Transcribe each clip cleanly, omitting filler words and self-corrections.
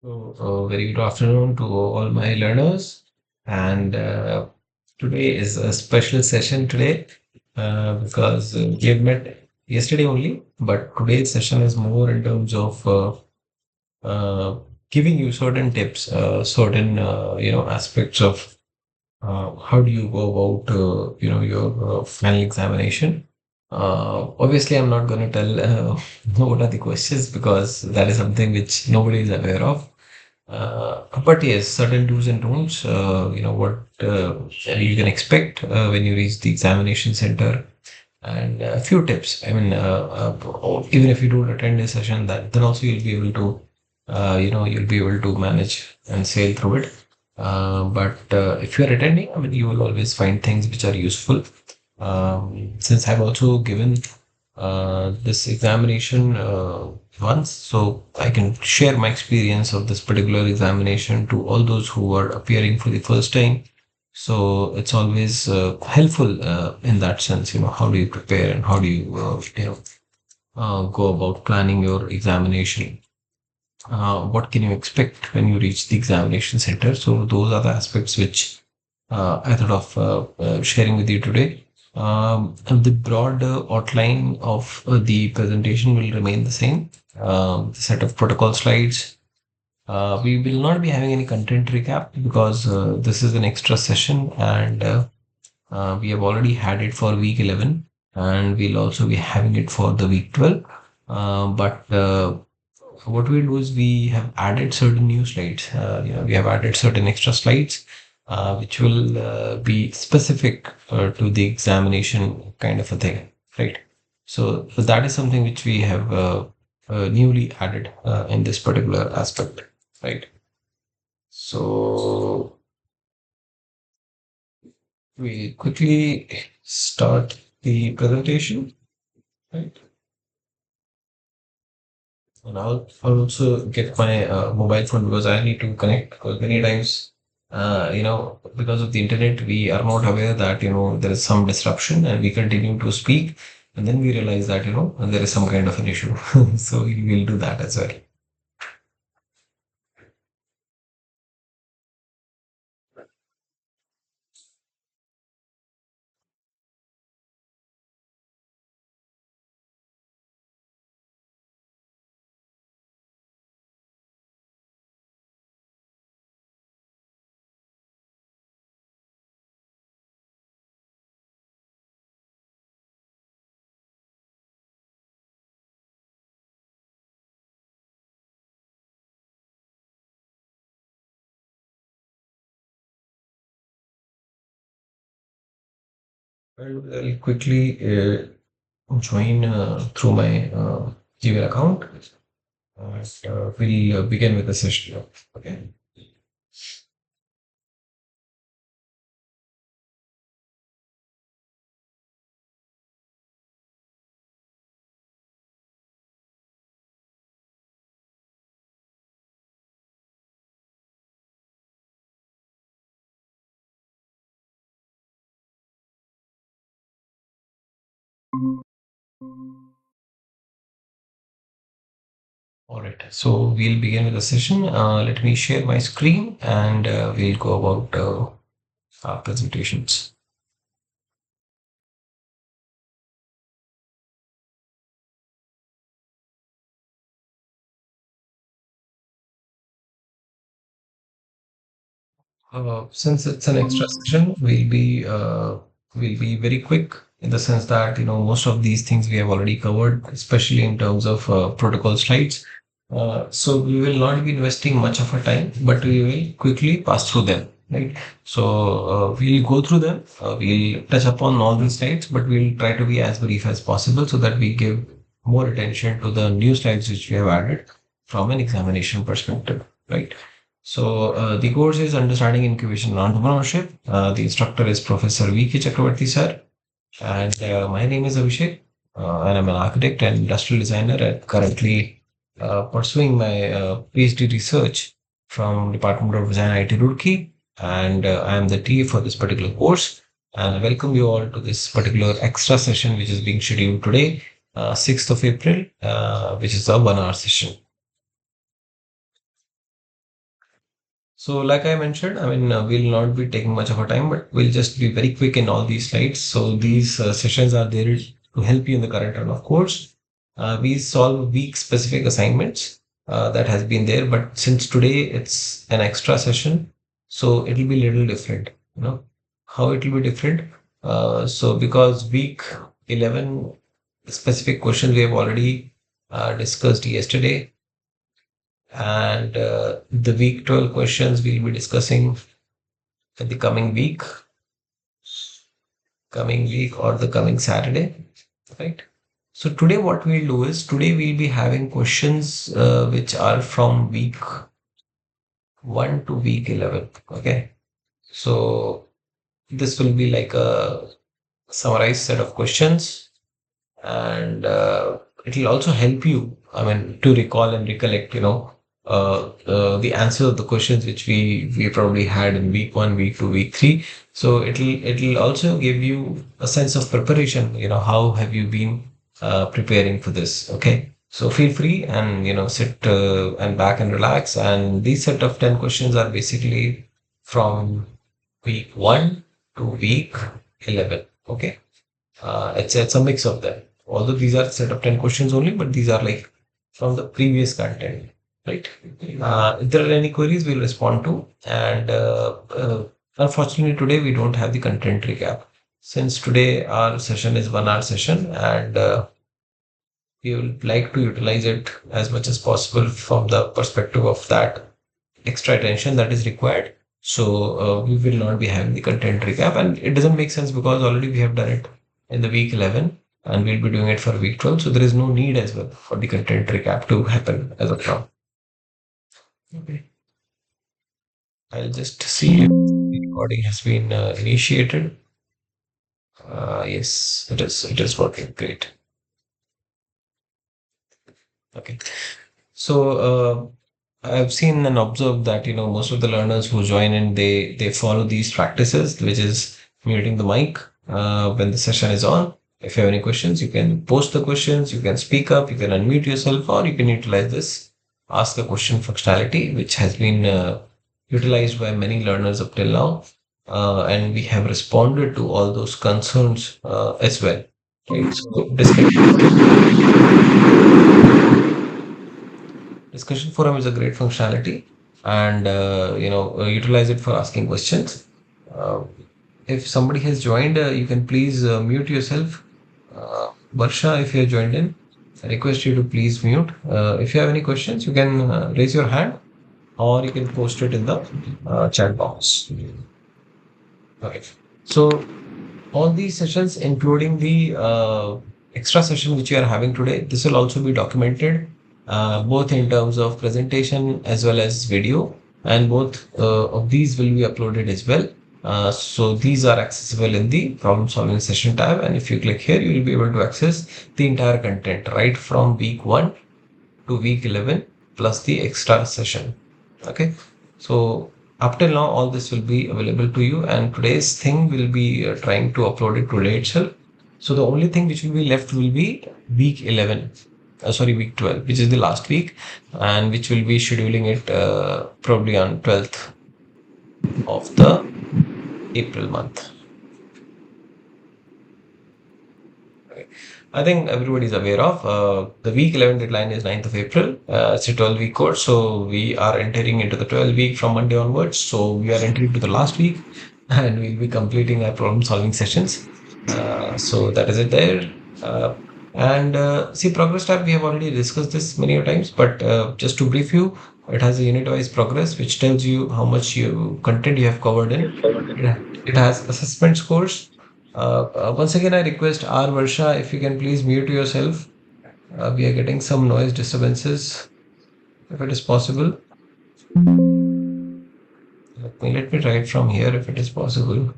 Very good afternoon to all my learners. And today is a special session today because we have met yesterday only, but today's session is more in terms of uh, giving you certain tips, certain aspects of how do you go about your final examination. Obviously, I'm not going to tell what are the questions because that is something which nobody is aware of. But yes, certain do's and don'ts, what you can expect when you reach the examination center, and a few tips. I mean, even if you don't attend a session, that then also you'll be able to, you'll be able to manage and sail through it. But if you are attending, I mean, you will always find things which are useful. Since I've also given this examination once, so I can share my experience of this particular examination to all those who are appearing for the first time. So it's always helpful in that sense. How do you prepare and how do you, go about planning your examination? What can you expect when you reach the examination center? So those are the aspects which I thought of sharing with you today. And the broad outline of the presentation will remain the same. The set of protocol slides. We will not be having any content recap because this is an extra session and we have already had it for week 11 and we'll also be having it for the week 12. But what we do is we have added certain new slides. We have added certain extra slides which will be specific to the examination kind of a thing, right? So that is something which we have newly added in this particular aspect, right? So we quickly start the presentation, right? And I'll also get my mobile phone because I need to connect because many times, because of the internet, we are not aware that, there is some disruption and we continue to speak. And then we realize that, there is some kind of an issue. So we will do that as well. I'll quickly join through my Gmail account. We'll begin with the session. Okay. All right. So we'll begin with the session. Let me share my screen and we'll go about our presentations. Since it's an extra session, we'll be very quick in the sense that most of these things we have already covered, especially in terms of protocol slides. So we will not be investing much of our time, but we will quickly pass through them. Right. So we'll go through them. We'll touch upon all these slides, but we'll try to be as brief as possible so that we give more attention to the new slides which we have added from an examination perspective. Right. So the course is Understanding Incubation and Entrepreneurship. The instructor is Professor V.K. Chakravarti sir, and my name is Abhishek, and I'm an architect and industrial designer, and currently pursuing my PhD research from Department of Design IT Roorkee, and I am the TA for this particular course. And I welcome you all to this particular extra session, which is being scheduled today, 6th of April, which is a 1 hour session. So, like I mentioned, we'll not be taking much of a time, but we'll just be very quick in all these slides. So, these sessions are there to help you in the current run of course. We solve week specific assignments that has been there, but since today it's an extra session, so it will be a little different. You know how it will be different. So, because week 11 specific questions we have already discussed yesterday, and the week 12 questions we'll be discussing in the coming week or the coming Saturday, right? So today what we'll do is today we'll be having questions which are from week 1 to week 11. Okay. So this will be like a summarized set of questions, and it will also help you, to recall and recollect, the answer of the questions which we probably had in week 1, week 2, week 3. So it'll also give you a sense of preparation. How have you been preparing for this? Okay, so feel free and sit and back and relax, and these set of 10 questions are basically from week 1 to week 11. Okay, it's a mix of them. Although these are set of 10 questions only, but these are like from the previous content, right? If there are any queries, we'll respond to. And unfortunately, today we don't have the content recap. Since today our session is 1 hour session, and we would like to utilize it as much as possible from the perspective of that extra attention that is required. So we will not be having the content recap, and it doesn't make sense because already we have done it in the week 11, and we'll be doing it for week 12. So there is no need as well for the content recap to happen as of now. Okay. I'll just see if the recording has been initiated. Yes, it is. It is working. Great. Okay. So I've seen and observed that most of the learners who join in, they follow these practices, which is muting the mic when the session is on. If you have any questions, you can post the questions, you can speak up, you can unmute yourself, or you can utilize this ask a question functionality, which has been utilized by many learners up till now, and we have responded to all those concerns as well. Right. So discussion forum is a great functionality, and utilize it for asking questions. Uh, if somebody has joined, you can please mute yourself. Varsha, if you have joined in, I request you to please mute. If you have any questions, you can raise your hand, or you can post it in the chat box. Okay. So all these sessions, including the extra session which we are having today, this will also be documented both in terms of presentation as well as video, and both of these will be uploaded as well. So these are accessible in the problem solving session tab, and if you click here, you will be able to access the entire content right from week 1 to week 11 plus the extra session. Okay, so up till now all this will be available to you, and today's thing will be trying to upload it today itself. So the only thing which will be left will be week 11, sorry, week 12, which is the last week, and which will be scheduling it probably on 12th of the April month. Right. I think everybody is aware of the week 11 deadline is 9th of April. It's a 12-week course, so we are entering into the 12 week from Monday onwards. So we are entering to the last week, and we'll be completing our problem solving sessions. So that is it there. And see, progress tab, we have already discussed this many a times, but just to brief you, it has a unit wise progress which tells you how much content you have covered in. It has assessment scores. Once again, I request R. Varsha, if you can please mute yourself. We are getting some noise disturbances, if it is possible. Let me try it from here if it is possible.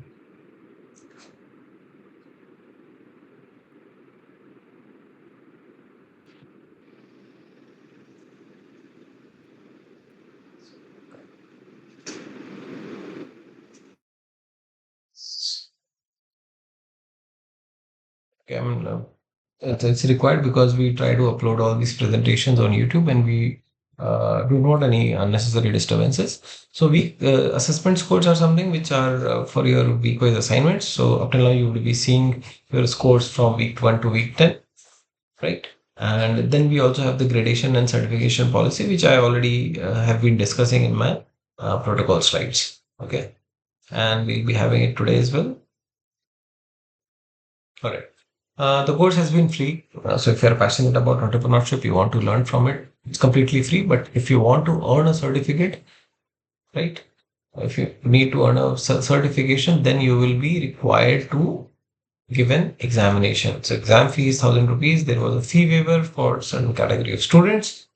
Okay, it's required because we try to upload all these presentations on YouTube, and we do not any unnecessary disturbances. So week assessment scores are something which are for your week-wise assignments. So up till now you will be seeing your scores from week 1 to week 10, right? And then we also have the gradation and certification policy, which I already have been discussing in my protocol slides. Okay, and we'll be having it today as well. All right. The course has been free. So if you're passionate about entrepreneurship, you want to learn from it, it's completely free. But if you want to earn a certificate, right? If you need to earn a certification, then you will be required to give an examination. So exam fee is 1,000 rupees. There was a fee waiver for certain category of students,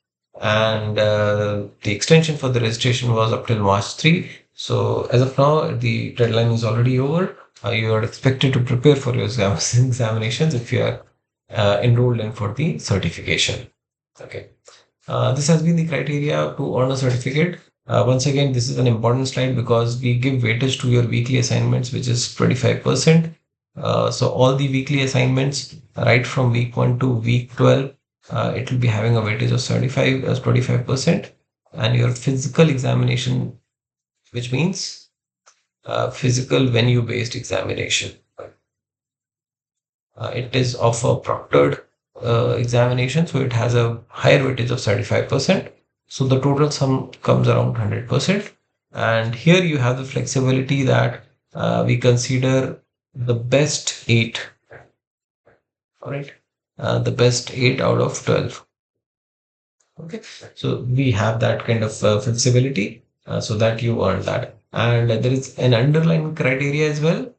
and the extension for the registration was up till March 3. So as of now, the deadline is already over. You are expected to prepare for your examinations if you are enrolled in for the certification. Okay. This has been the criteria to earn a certificate. Once again, this is an important slide because we give weightage to your weekly assignments, which is 25%. So all the weekly assignments, right from week 1 to week 12, it will be having a weightage of 75 as 25%. And your physical examination, which means physical venue based examination. It is of a proctored examination, so it has a higher weightage of 75%. So the total sum comes around 100%. And here you have the flexibility that we consider the best eight, all right? The best 8 out of 12. Okay, so we have that kind of flexibility so that you earn that. And there is an underlying criteria as well,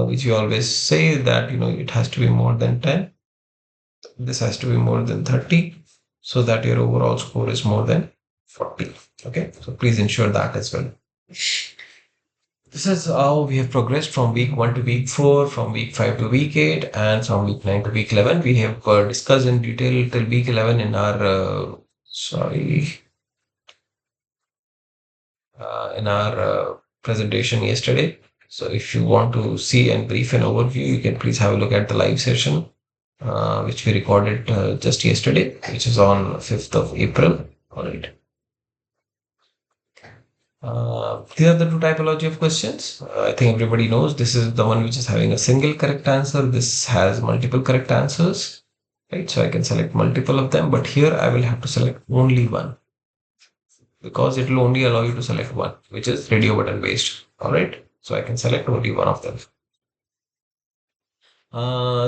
which you always say that it has to be more than 10. This has to be more than 30 so that your overall score is more than 40. Okay, so please ensure that as well. This is how we have progressed from week 1 to week 4, from week 5 to week 8, and from week 9 to week 11. We have discussed in detail till week 11 in our in our presentation yesterday. So if you want to see and brief an overview, you can please have a look at the live session, which we recorded just yesterday, which is on 5th of April. All right. These are the two typology of questions. I think everybody knows this is the one which is having a single correct answer. This has multiple correct answers, right? So I can select multiple of them, but here I will have to select only one because it will only allow you to select one, which is radio button based. All right. So I can select only one of them.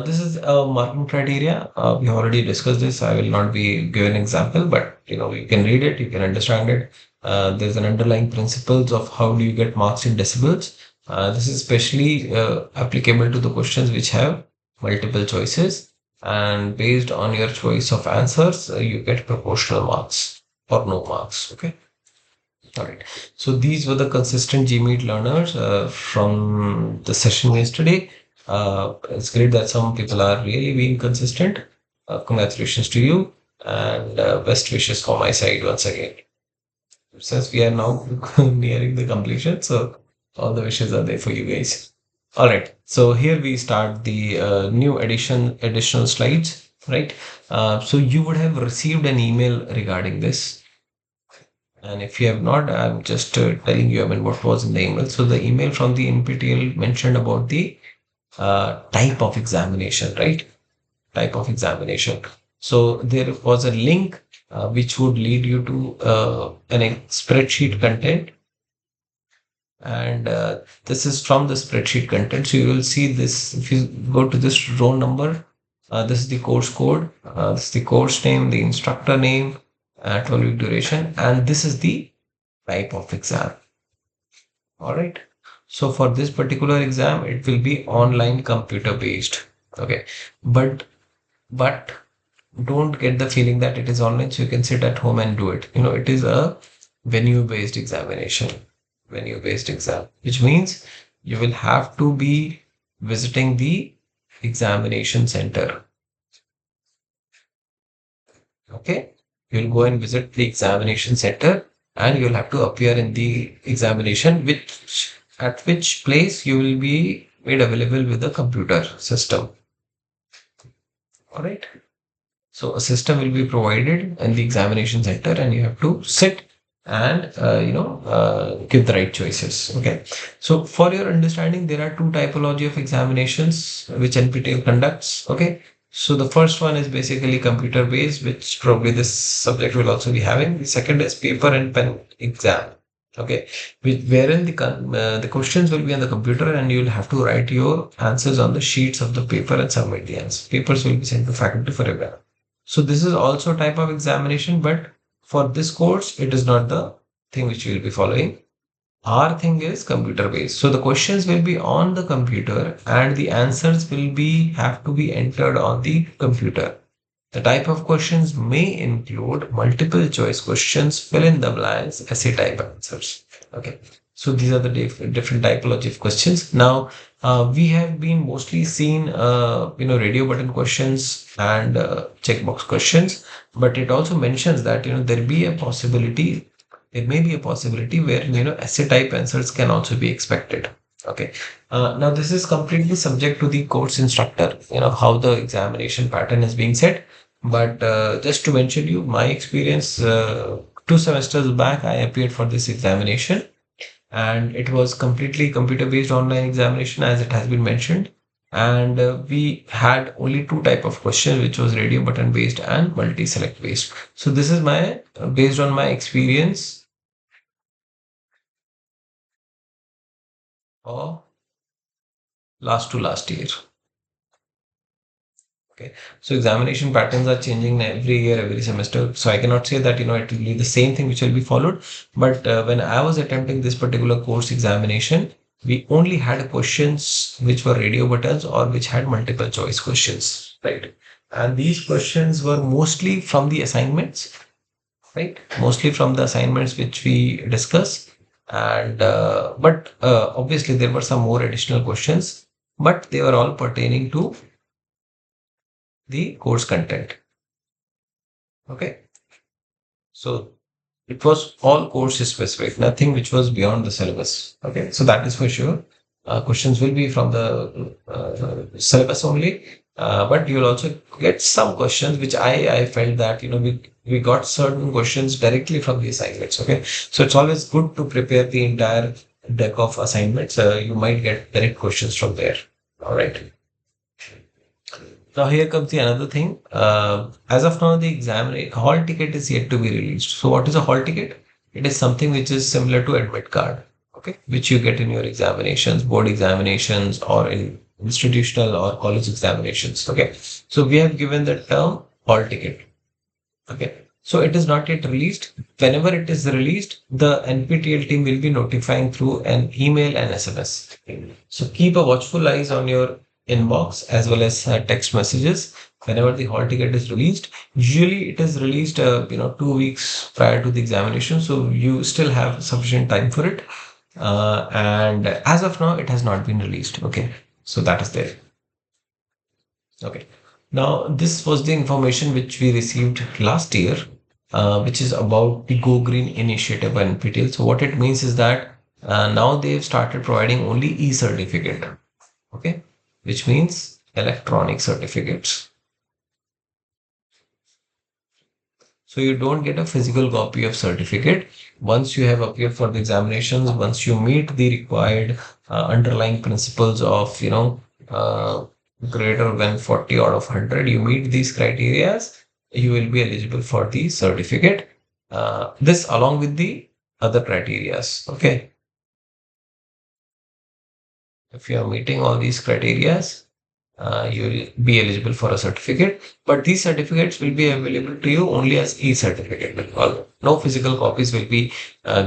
This is a marking criteria. We already discussed this. I will not be giving an example, but you can read it, you can understand it. There's an underlying principles of how do you get marks in decibels. This is especially applicable to the questions which have multiple choices, and based on your choice of answers, you get proportional marks or no marks. Okay. All right. So these were the consistent GMeet learners from the session yesterday. It's great that some people are really being consistent. Congratulations to you, and best wishes for my side once again. Since we are now nearing the completion, so all the wishes are there for you guys. All right. So here we start the new additional slides, right? So you would have received an email regarding this. And if you have not, I'm just telling you, I mean, what was in the email. So the email from the NPTEL mentioned about the type of examination, right? Type of examination. So there was a link which would lead you to an spreadsheet content. And this is from the spreadsheet content. So you will see this if you go to this row number. This is the course code. This is the course name, the instructor name, 12-week duration, and this is the type of exam. All right. So for this particular exam, it will be online computer based. Okay. But don't get the feeling that it is online, so you can sit at home and do it. It is a venue based examination, venue based exam, which means you will have to be visiting the examination center. Okay. You'll go and visit the examination center and you'll have to appear in the examination, at which place you will be made available with the computer system. All right. So a system will be provided in the examination center, and you have to sit and give the right choices. Okay. So for your understanding, there are two typology of examinations which NPTEL conducts. Okay. So the first one is basically computer based, which probably this subject will also be having. The second is paper and pen exam. Okay, wherein the questions will be on the computer, and you'll have to write your answers on the sheets of the paper and submit the answers. Papers will be sent to faculty for review. So this is also a type of examination, but for this course, it is not the thing which we will be following. Our thing is computer based. So the questions will be on the computer, and the answers will be have to be entered on the computer. The type of questions may include multiple choice questions, fill in the blanks, essay type answers. Okay. So these are the different typology of questions. Now, we have been mostly seen, radio button questions and checkbox questions, but it also mentions that, there may be a possibility where, essay type answers can also be expected. Okay. Now this is completely subject to the course instructor, how the examination pattern is being set. But just to mention you, my experience, 2 semesters back, I appeared for this examination, and it was completely computer-based online examination, as it has been mentioned. And we had only two type of questions, which was radio button based and multi-select based. So this is my based on my experience of last to last year. Okay. So examination patterns are changing every year, every semester. So I cannot say that, it will be the same thing which will be followed. But when I was attempting this particular course examination, we only had questions which were radio buttons or which had multiple choice questions, right? And these questions were mostly from the assignments, right? Mostly from the assignments which we discuss. And but obviously there were some more additional questions, but they were all pertaining to the course content. Okay. So it was all course specific, nothing which was beyond the syllabus. Okay. So that is for sure. Questions will be from the syllabus only, but you'll also get some questions which I felt that, we got certain questions directly from the assignments. Okay. So it's always good to prepare the entire deck of assignments. You might get direct questions from there. All right. Now here comes the another thing. As of now, the exam hall ticket is yet to be released. So what is a hall ticket? It is something which is similar to admit card, okay, which you get in your examinations, board examinations, or in institutional or college examinations. Okay, so we have given the term hall ticket. Okay, so it is not yet released. Whenever it is released, the NPTEL team will be notifying through an email and SMS. So keep a watchful eyes on your inbox as well as text messages whenever the hall ticket is released. Usually, it is released, 2 weeks prior to the examination, so you still have sufficient time for it. And as of now, it has not been released. Okay, so that is there. Okay. Now, this was the information which we received last year, which is about the Go Green initiative and NPTEL. So, what it means is that now they've started providing only e-certificate, okay, which means electronic certificates. So, you don't get a physical copy of certificate. Once you have appeared for the examinations, once you meet the required underlying principles of, greater than 40 out of 100, you meet these criterias, you will be eligible for the certificate. This along with the other criterias. Okay. If you are meeting all these criterias, you will be eligible for a certificate. But these certificates will be available to you only as e-certificate. No physical copies will be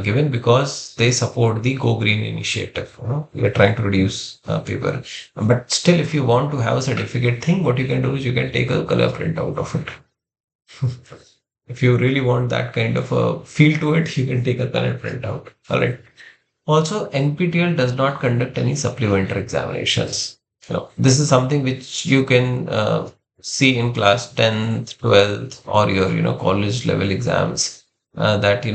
given because they support the Go Green initiative. We are trying to reduce paper. But still, if you want to have a certificate thing, what you can do is you can take a color printout of it. If you really want that kind of a feel to it, you can take a color printout. All right. Also, NPTEL does not conduct any supplementary examinations. This is something which you can see in class 10th, 12th, or your college level exams. That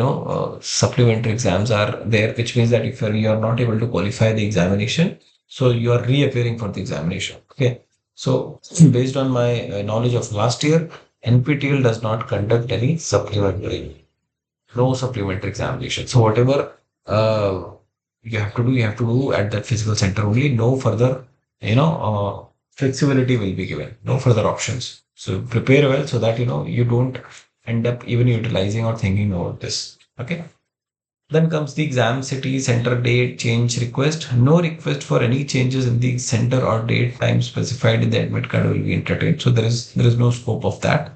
supplementary exams are there, which means that if you're not able to qualify the examination, so you are reappearing for the examination. Okay, so based on my knowledge of last year, NPTEL does not conduct any supplementary, no supplementary examination. So whatever uh, you have to do at that physical center only. No further, flexibility will be given. No further options. So prepare well so that you don't end up even utilizing or thinking about this. Okay. Then comes the exam city, center, date, change request. No request for any changes in the center or date time specified in the admit card will be entertained. So there is no scope of that.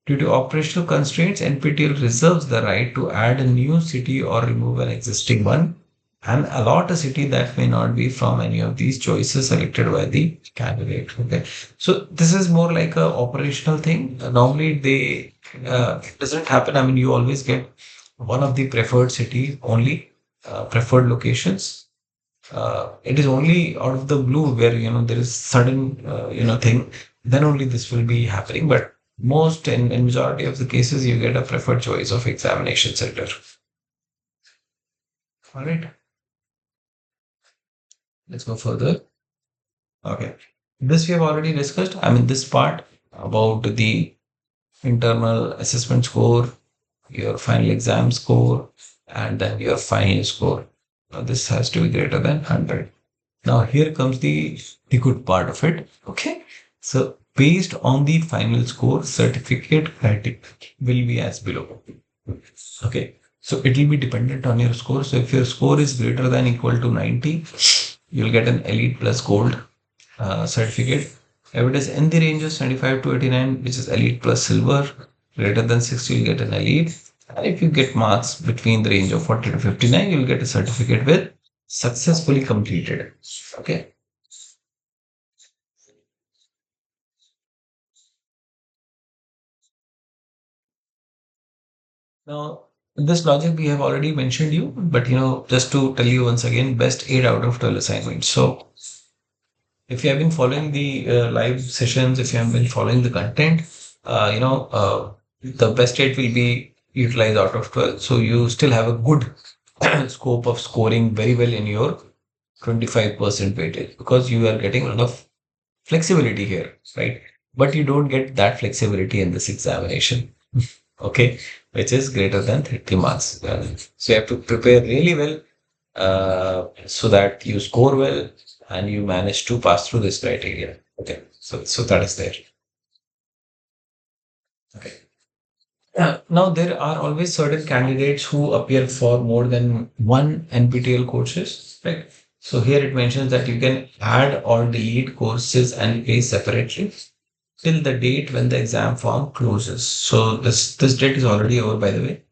Due to operational constraints, NPTEL reserves the right to add a new city or remove an existing one and allot a city that may not be from any of these choices selected by the candidate. Okay. So this is more like a operational thing. Normally it doesn't happen. I mean, you always get one of the preferred city only, preferred locations. It is only out of the blue where there is sudden thing, then only this will be happening. But most in majority of the cases you get a preferred choice of examination center. All right, let's go further. Okay, this we have already discussed. I mean, this part about the internal assessment score, your final exam score, and then your final score. Now, this has to be greater than 100. Now here comes the good part of it. Okay. So based on the final score, certificate criteria will be as below. Okay. So it will be dependent on your score. So if your score is greater than equal to 90, you'll get an elite plus gold certificate. If it is in the range of 75 to 89, which is elite plus silver, greater than 60, you'll get an elite. And if you get marks between the range of 40 to 59, you'll get a certificate with successfully completed. Okay. Now, this logic we have already mentioned you, but just to tell you once again, best 8 out of 12 assignments. So if you have been following the live sessions, if you have been following the content, the best 8 will be utilized out of 12. So you still have a good scope of scoring very well in your 25% weightage because you are getting a lot of flexibility here, right? But you don't get that flexibility in this examination. Okay, which is greater than 30 marks. So you have to prepare really well so that you score well and you manage to pass through this criteria. Okay, so that is there. Okay. Now there are always certain candidates who appear for more than one NPTEL courses, right? So here it mentions that you can add or delete courses and pay separately till the date when the exam form closes. So this date is already over, by the way.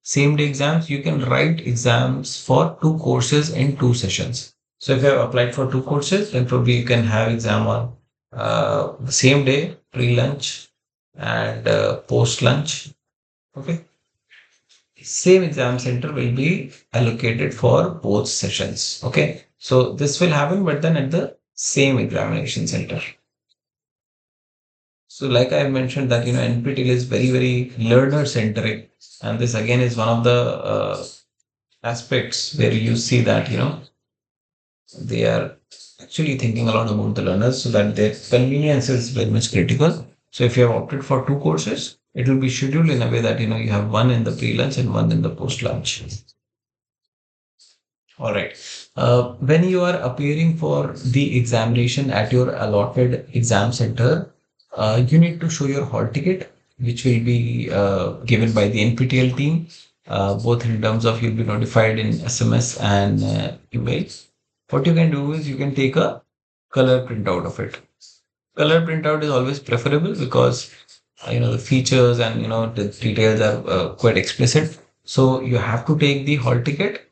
Same day exams, you can write exams for two courses in two sessions. So if you have applied for two courses, then probably you can have exam on the same day, pre-lunch and post-lunch. Okay. Same exam center will be allocated for both sessions. Okay. So this will happen, but then at the same examination center. So, like I mentioned, that NPTEL is very, very learner centric, and this again is one of the aspects where you see that they are actually thinking a lot about the learners, so that their convenience is very much critical. So, if you have opted for two courses, it will be scheduled in a way that you have one in the pre-lunch and one in the post-lunch. All right. When you are appearing for the examination at your allotted exam center, you need to show your hall ticket, which will be given by the NPTEL team, both in terms of you'll be notified in SMS and email. What you can do is you can take a color printout of it. Color printout is always preferable because the features and the details are quite explicit. So you have to take the hall ticket,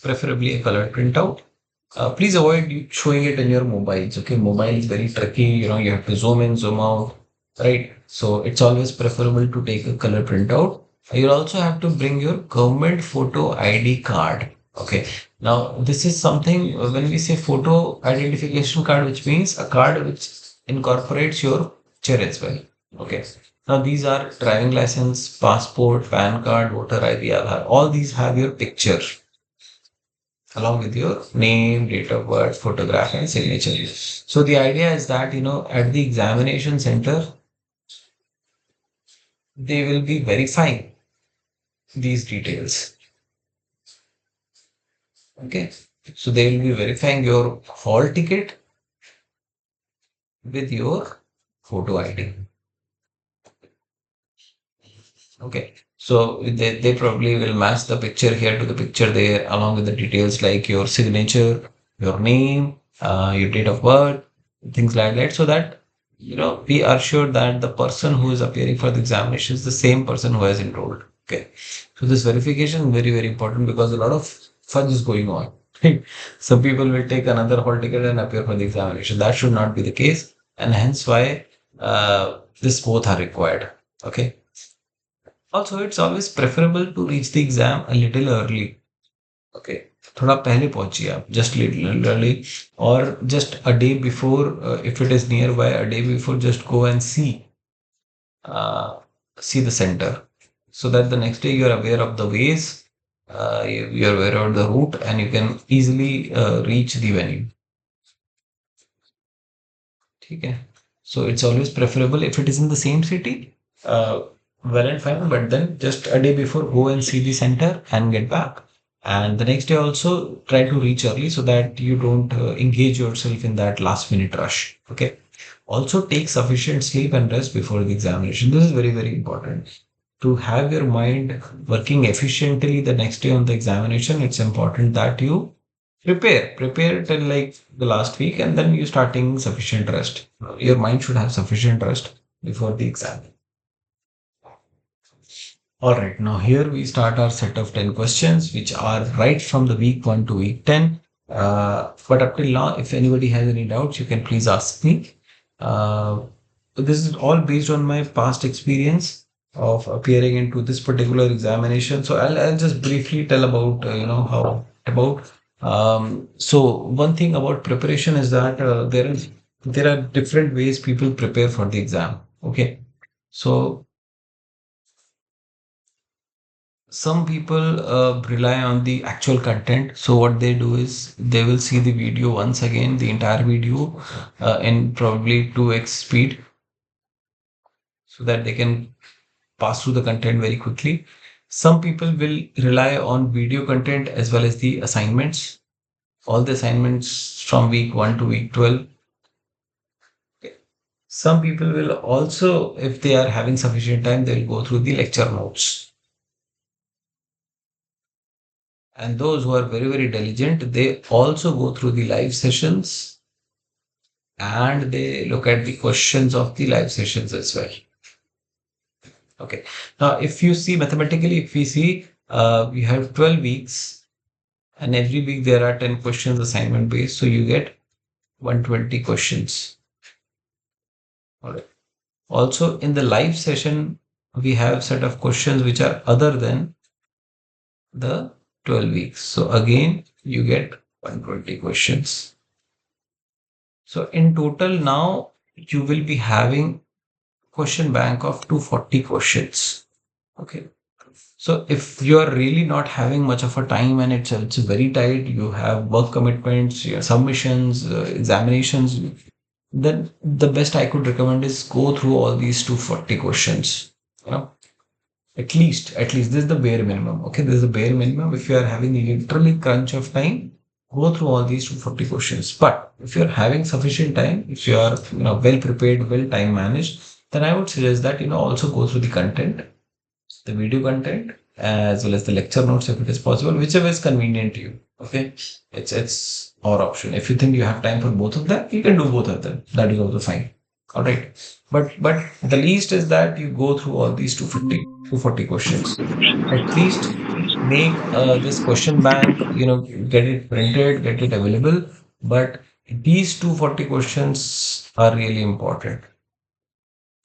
preferably a colored printout. Please avoid showing it in your mobiles. Okay, mobile is very tricky. You have to zoom in, zoom out, right? So it's always preferable to take a color printout. You'll also have to bring your government photo ID card. Okay. Now this is something when we say photo identification card, which means a card which incorporates your picture as well. Okay. Now these are driving license, passport, PAN card, voter ID, Aadhaar. All these have your picture along with your name, date of birth, photograph, and signature. So the idea is that at the examination center, they will be verifying these details. Okay. So they will be verifying your hall ticket with your photo ID. Okay. So they probably will match the picture here to the picture there, along with the details like your signature, your name, your date of birth, things like that, so that we are sure that the person who is appearing for the examination is the same person who has enrolled. Okay. So this verification is very, very important because a lot of fudge is going on. Right? Some people will take another hall ticket and appear for the examination. That should not be the case, and hence why this both are required. Okay. Also, it's always preferable to reach the exam a little early. Okay. थोड़ा पहले पहुंचिए आप, just little early, or just a day before, if it is nearby, a day before, just go and uh, see the center, so that the next day you are aware of the ways, you are aware of the route, and you can easily reach the venue. ठीक है. So it's always preferable if it is in the same city, uh, well and fine, but then just a day before go and see the center and get back. And the next day also try to reach early so that you don't engage yourself in that last minute rush. Okay. Also take sufficient sleep and rest before the examination. This is very, very important. To have your mind working efficiently the next day on the examination, it's important that you prepare till like the last week, and then you start taking sufficient rest. Your mind should have sufficient rest before the exam. All right, now here we start our set of 10 questions, which are right from the week 1 to week 10. But up till now, if anybody has any doubts, you can please ask me. Uh, this is all based on my past experience of appearing into this particular examination. So I'll just briefly tell about, how about. So one thing about preparation is that there are different ways people prepare for the exam. Okay. So some people rely on the actual content. So what they do is they will see the video once again, the entire video, in probably 2x speed, so that they can pass through the content very quickly. Some people will rely on video content as well as the assignments, all the assignments from week 1 to week 12. Some people will also, if they are having sufficient time, they'll go through the lecture notes. And those who are very, very diligent, they also go through the live sessions and they look at the questions of the live sessions as well. Okay. Now, if you see mathematically, if we see, we have 12 weeks and every week there are 10 questions assignment based. So you get 120 questions. All right. Also, in the live session, we have set of questions which are other than the 12 weeks. So again, you get 120 questions. So in total now you will be having question bank of 240 questions. Okay. So if you are really not having much of a time and it's very tight, you have work commitments, your submissions, examinations, then the best I could recommend is go through all these 240 questions. You know, at least this is the bare minimum. Okay, this is the bare minimum. If you are having literally crunch of time, go through all these 240 questions. But if you're having sufficient time, if you are well prepared, well time managed, then I would suggest that also go through the content, the video content, as well as the lecture notes if it is possible, whichever is convenient to you. Okay, it's our option. If you think you have time for both of them, you can do both of them. That is also fine. All right, but the least is that you go through all these 240 questions. At least make this question bank, get it printed, get it available. But these 240 questions are really important.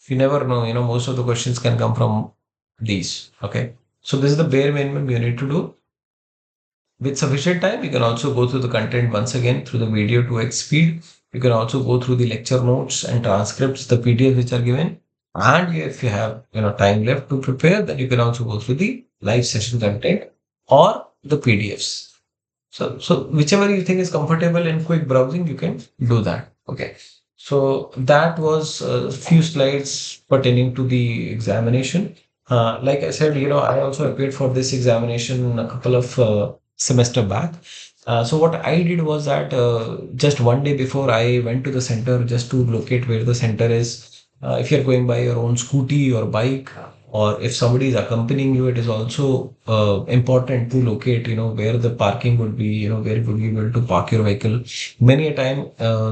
You never know, most of the questions can come from these. Okay. So this is the bare minimum you need to do. With sufficient time, you can also go through the content once again through the video 2x speed. You can also go through the lecture notes and transcripts, the PDFs which are given. And if you have time left to prepare, then you can also go through the live session content or the PDFs. So whichever you think is comfortable in quick browsing, you can do that. Okay. So that was a few slides pertaining to the examination. Like I said, I also appeared for this examination a couple of semester back. So what I did was that just one day before I went to the center just to locate where the center is. If you're going by your own scooty or bike, or if somebody is accompanying you, it is also important to locate, where the parking would be, where you would be able to park your vehicle. Many a time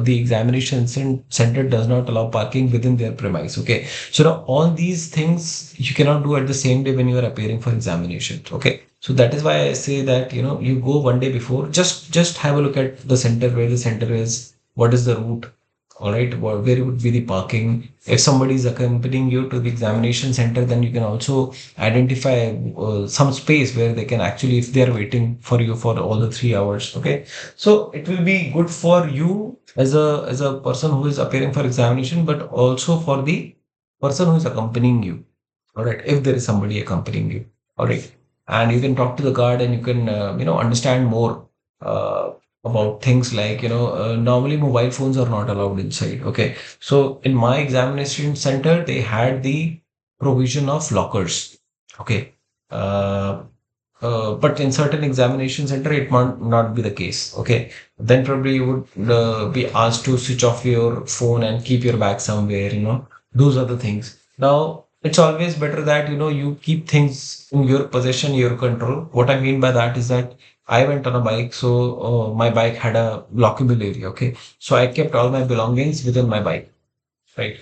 the examination center does not allow parking within their premise. Okay, so now all these things you cannot do at the same day when you are appearing for examination. Okay, so that is why I say that you go one day before, just have a look at the center, where the center is, what is the route, all right, where would be the parking. If somebody is accompanying you to the examination center, then you can also identify some space where they can actually, if they are waiting for you for all the 3 hours. Okay, so it will be good for you as a person who is appearing for examination, but also for the person who is accompanying you. All right, if there is somebody accompanying you. All right, and you can talk to the guard, and you can understand more uh, about things like, normally mobile phones are not allowed inside. Okay, so in my examination center they had the provision of lockers. Okay, uh, but in certain examination center, it might not be the case. Okay, then probably you would be asked to switch off your phone and keep your bag somewhere. Those are the things. Now, it's always better that you keep things in your possession, your control. What I mean by that is that I went on a bike, so my bike had a lockable area. Okay, so I kept all my belongings within my bike. Right.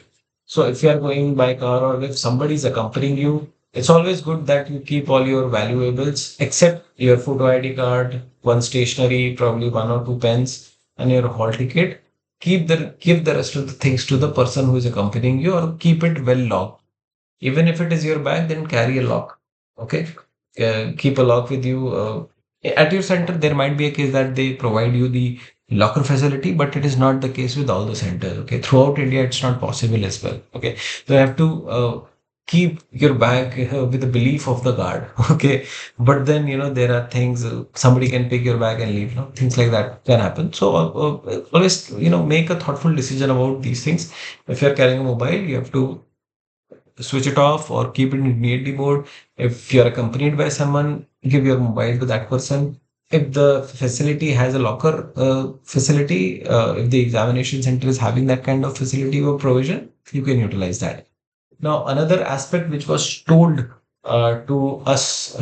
So if you are going by car, or if somebody is accompanying you, it's always good that you keep all your valuables except your photo ID card, one stationery, probably one or two pens, and your hall ticket. Keep the rest of the things to the person who is accompanying you, or keep it well locked. Even if it is your bag, then carry a lock. Okay. Keep a lock with you. At your center, there might be a case that they provide you the locker facility, but it is not the case with all the centers. Okay. Throughout India, it's not possible as well. Okay. So you have to keep your bag with the belief of the guard. Okay. But then, there are things, somebody can pick your bag and leave. Things like that can happen. So always, make a thoughtful decision about these things. If you're carrying a mobile, you have to switch it off or keep it in DND mode. If you're accompanied by someone, give your mobile to that person. If the facility has a locker facility, if the examination center is having that kind of facility or provision, you can utilize that. Now, another aspect which was told to us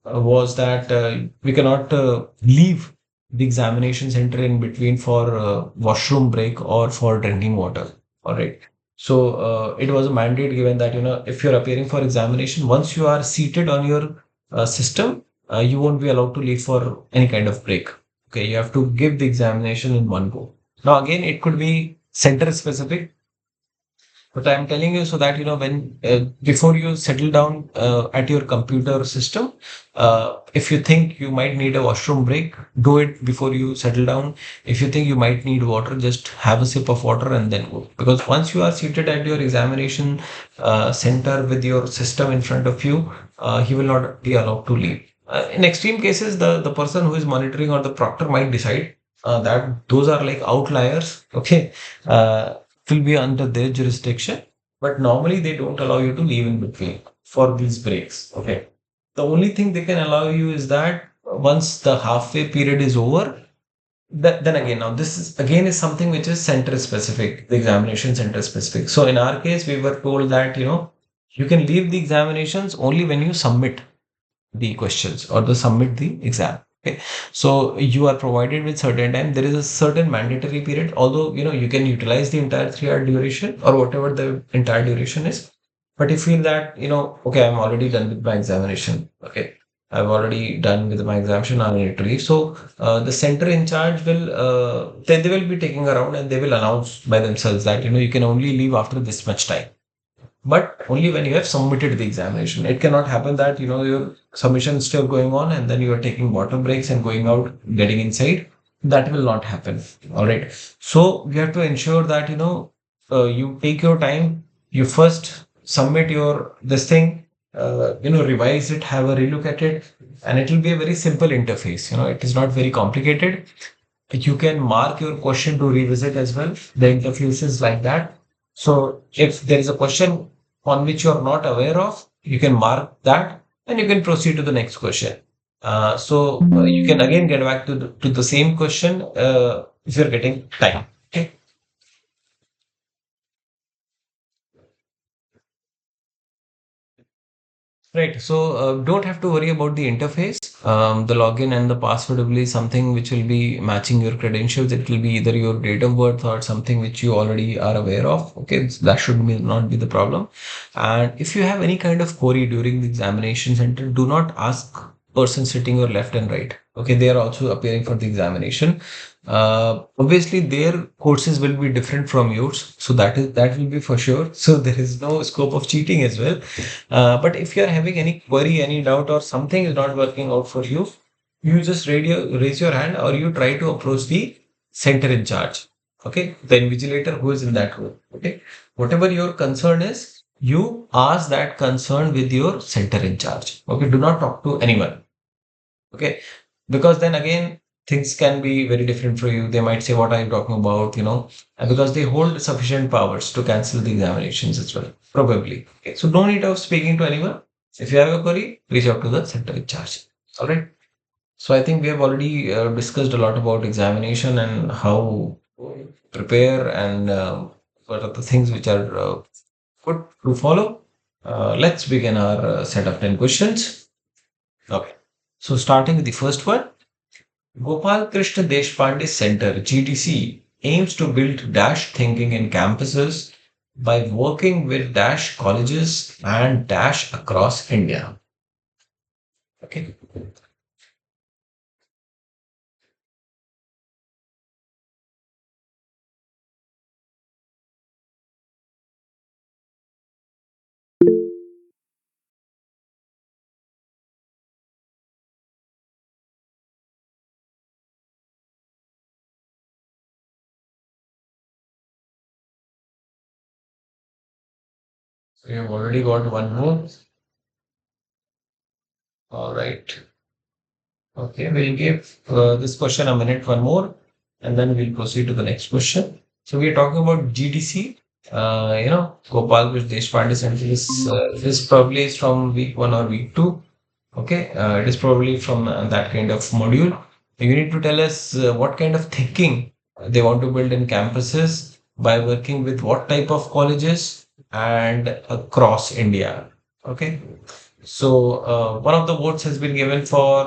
was that we cannot leave the examination center in between for washroom break or for drinking water. All right. So it was a mandate given that if you're appearing for examination, once you are seated on your system, you won't be allowed to leave for any kind of break. Okay, you have to give the examination in one go. Now, again, it could be center specific, but I'm telling you so that when before you settle down at your computer system, if you think you might need a washroom break, do it before you settle down. If you think you might need water, just have a sip of water and then go. Because once you are seated at your examination center with your system in front of you, he will not be allowed to leave. In extreme cases, the person who is monitoring or the proctor might decide that those are like outliers. Okay. Will be under their jurisdiction, but normally they don't allow you to leave in between for these breaks. Okay. The only thing they can allow you is that once the halfway period is over, then again, now this is again is something which is center specific, the examination center specific. So in our case, we were told that, you can leave the examinations only when you submit the questions or the submit the exam. Okay, so you are provided with certain time. There is a certain mandatory period, although you can utilize the entire 3 hour duration or whatever the entire duration is. But you feel that okay, I'm already done with my examination. Okay, I've already done with my examination. I need to leave. So the center in charge will they will be taking around and they will announce by themselves that you can only leave after this much time, but only when you have submitted the examination. It cannot happen that your submission is still going on and then you are taking water breaks and going out, getting inside. That will not happen. All right. So we have to ensure that you take your time. You first submit your this thing. Revise it, have a relook at it, and it will be a very simple interface. It is not very complicated. You can mark your question to revisit as well. The interface is like that. So if there is a question on which you are not aware of, you can mark that and you can proceed to the next question. You can again get back to the same question if you're getting time. Okay. Right. So don't have to worry about the interface. The login and the password will be something which will be matching your credentials. It will be either your date of birth or something which you already are aware of. Okay, so that should not be the problem. And if you have any kind of query during the examination center, do not ask person sitting your left and right. Okay, they are also appearing for the examination. Obviously, their courses will be different from yours, so that will be for sure. So there is no scope of cheating as well. But if you are having any query, any doubt, or something is not working out for you, you just raise your hand or you try to approach the center in charge. Okay, the invigilator who is in that room. Okay, whatever your concern is, you ask that concern with your center in charge. Okay, do not talk to anyone. Okay, because then again things can be very different for you. They might say, what are you talking about, and because they hold sufficient powers to cancel the examinations as well, probably. Okay, so no need of speaking to anyone. If you have a query, reach out to the center in charge. All right. So I think we have already discussed a lot about examination and how prepare and what are the things which are good to follow. Let's begin our set of 10 questions. Okay, so starting with the first one. Gopal Krishna Deshpande Center (GDC) aims to build Dash thinking in campuses by working with Dash colleges and Dash across India. Okay. So you have already got one more. All right. Okay, we'll give this question a minute, one more, and then we'll proceed to the next question. So we are talking about GDC. Gopal Krish Deshpande Center is probably is from week one or week two. Okay, it is probably from that kind of module. You need to tell us what kind of thinking they want to build in campuses by working with what type of colleges and across India. Okay, so one of the votes has been given for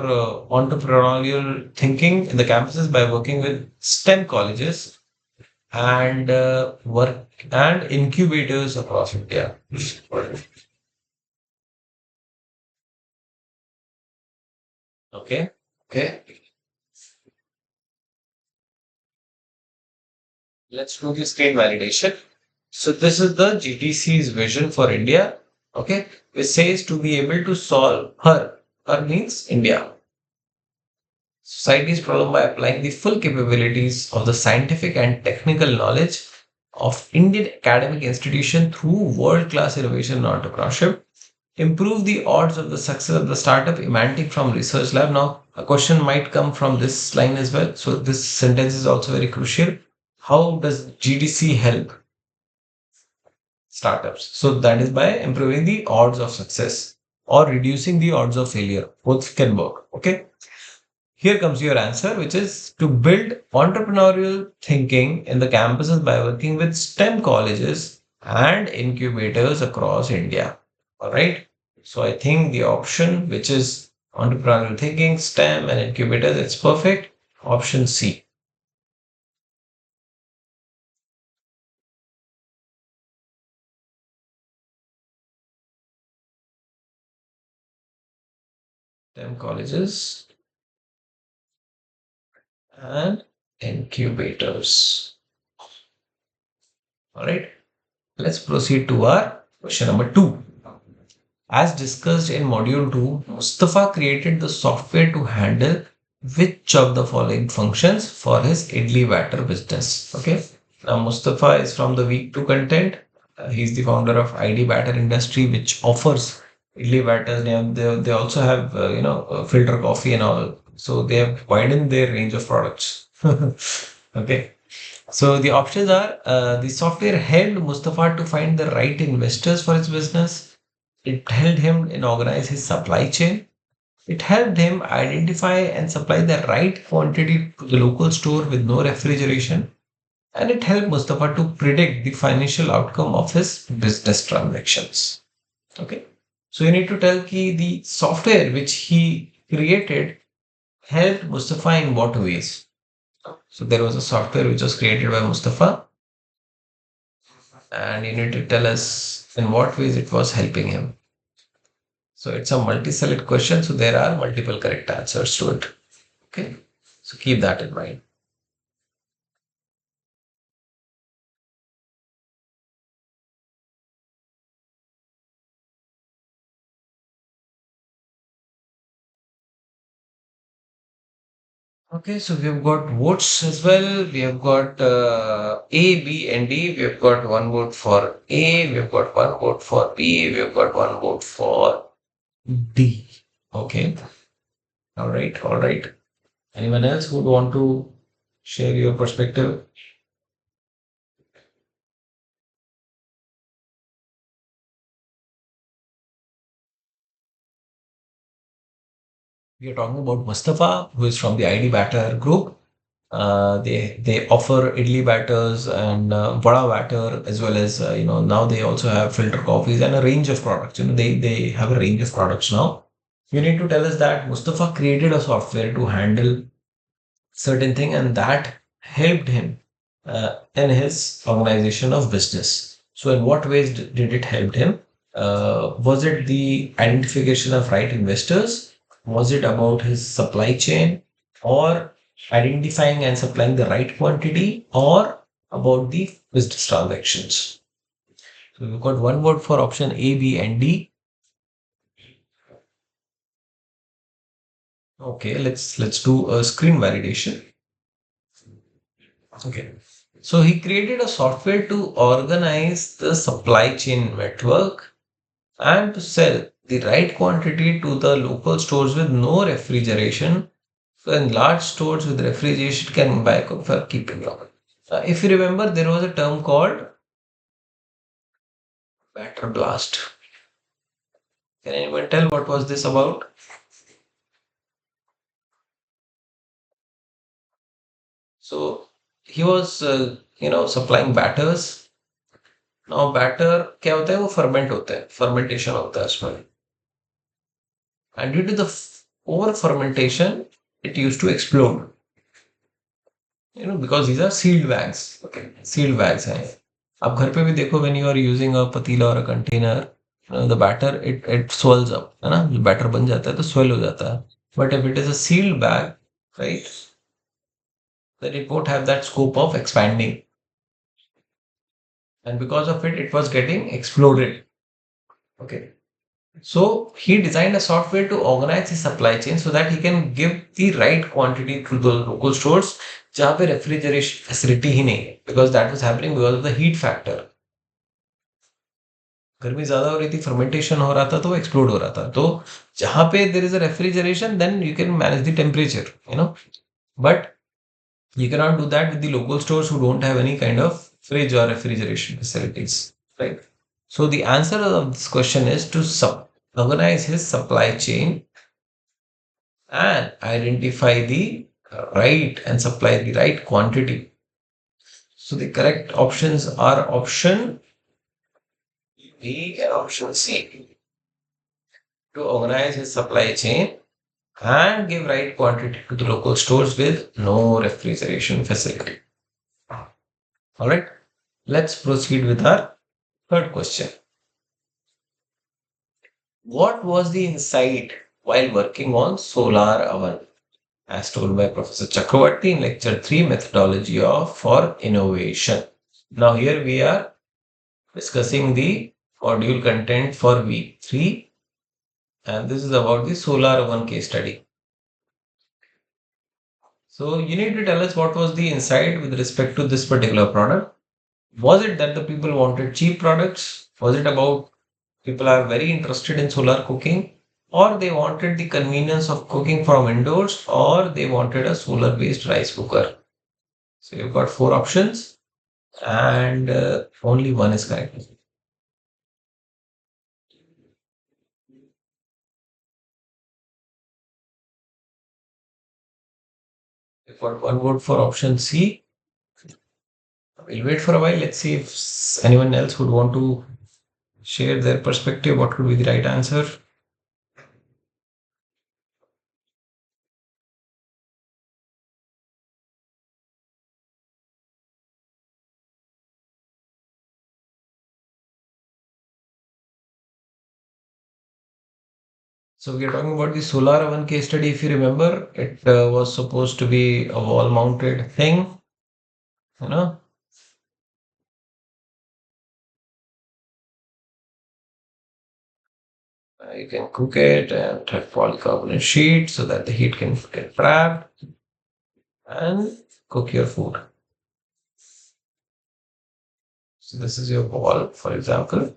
entrepreneurial thinking in the campuses by working with STEM colleges and work and incubators across India. Okay, okay. Let's do the screen validation. So this is the GTC's vision for India, okay, which says to be able to solve her means India, society's problem by applying the full capabilities of the scientific and technical knowledge of Indian academic institution through world-class innovation and entrepreneurship, improve the odds of the success of the startup emanating from research lab. Now, a question might come from this line as well. So this sentence is also very crucial. How does GDC help startups? So that is by improving the odds of success or reducing the odds of failure. Both can work. Okay. Here comes your answer, which is to build entrepreneurial thinking in the campuses by working with STEM colleges and incubators across India. All right. So I think the option, which is entrepreneurial thinking, STEM, and incubators, it's perfect. Option C, STEM colleges and incubators. All right. Let's proceed to our question number two. As discussed in module 2, Mustafa created the software to handle which of the following functions for his idli batter business. Okay. Now, Mustafa is from the week 2 content. He's the founder of ID Batter Industry, which offers idli batters. They also have, filter coffee and all. So they have widened their range of products. Okay. So the options are the software helped Mustafa to find the right investors for his business. It helped him in organize his supply chain. It helped him identify and supply the right quantity to the local store with no refrigeration. And it helped Mustafa to predict the financial outcome of his business transactions. Okay. So you need to tell ki the software which he created helped Mustafa in what ways? So there was a software which was created by Mustafa, and you need to tell us in what ways it was helping him. So it's a multi-select question, so there are multiple correct answers to it. Okay, so keep that in mind. Okay, so we've got votes as well. We have got A, B, and D. We have got one vote for A. We have got one vote for B. We have got one vote for D. Okay, all right, all right. Anyone else who would want to share your perspective? We are talking about Mustafa, who is from the ID Batter group. They offer idli batters and vada batter, as well as now they also have filter coffees and a range of products. They have a range of products now. You need to tell us that Mustafa created a software to handle certain thing, and that helped him in his organization of business. So in what ways did it help him? Was it the identification of right investors? Was it about his supply chain, or identifying and supplying the right quantity, or about the business transactions? So we've got one word for option A, B, and D. Okay, let's do a screen validation. Okay. So he created a software to organize the supply chain network and to sell the right quantity to the local stores with no refrigeration. So in large stores with refrigeration can buy for keeping longer. If you remember, there was a term called batter blast. Can anyone tell what was this about? So he was, supplying batters. Now batter क्या होता है वो ferment होता है fermentation होता है उसमें, and due to the over fermentation it used to explode, because these are sealed bags. Okay, sealed bags हैं. आप घर पे भी देखो, when you are using a patila or a container, the batter it swells up, है ना, जो batter बन जाता है तो swell हो जाता है. But if it is a sealed bag, right, then it won't have that scope of expanding, and because of it was getting exploded. Okay. So he designed a software to organize his supply chain so that he can give the right quantity to the local stores जहाँ पे refrigeration facility ही नहीं है, because that was happening because of the heat factor. गर्मी ज्यादा हो रही थी, fermentation हो रहा था तो एक्सप्लोड हो रहा था. तो जहाँ पे there is a refrigeration, then you can manage the temperature, but you cannot do that with the local stores who don't have any kind of fridge or refrigeration facilities, right? So the answer of this question is to organize his supply chain and identify the right and supply the right quantity. So the correct options are option B and option C. To organize his supply chain and give right quantity to the local stores with no refrigeration facility. All right, let's proceed with our third question. What was the insight while working on solar oven? As told by Professor Chakravarti in lecture 3, methodology of for innovation. Now here we are discussing the module content for week 3, and this is about the solar oven case study. So you need to tell us what was the insight with respect to this particular product. Was it that the people wanted cheap products? Was it about people are very interested in solar cooking? or they wanted the convenience of cooking from indoors, or they wanted a solar based rice cooker. So you've got four options, and only one is correct. You've got one vote for option C. We'll wait for a while. Let's see if anyone else would want to share their perspective. What could be the right answer? So we are talking about the solar oven case study. If you remember, it was supposed to be a wall-mounted thing. You know, you can cook it and have polycarbonate sheet so that the heat can get trapped and cook your food. So this is your wall, for example.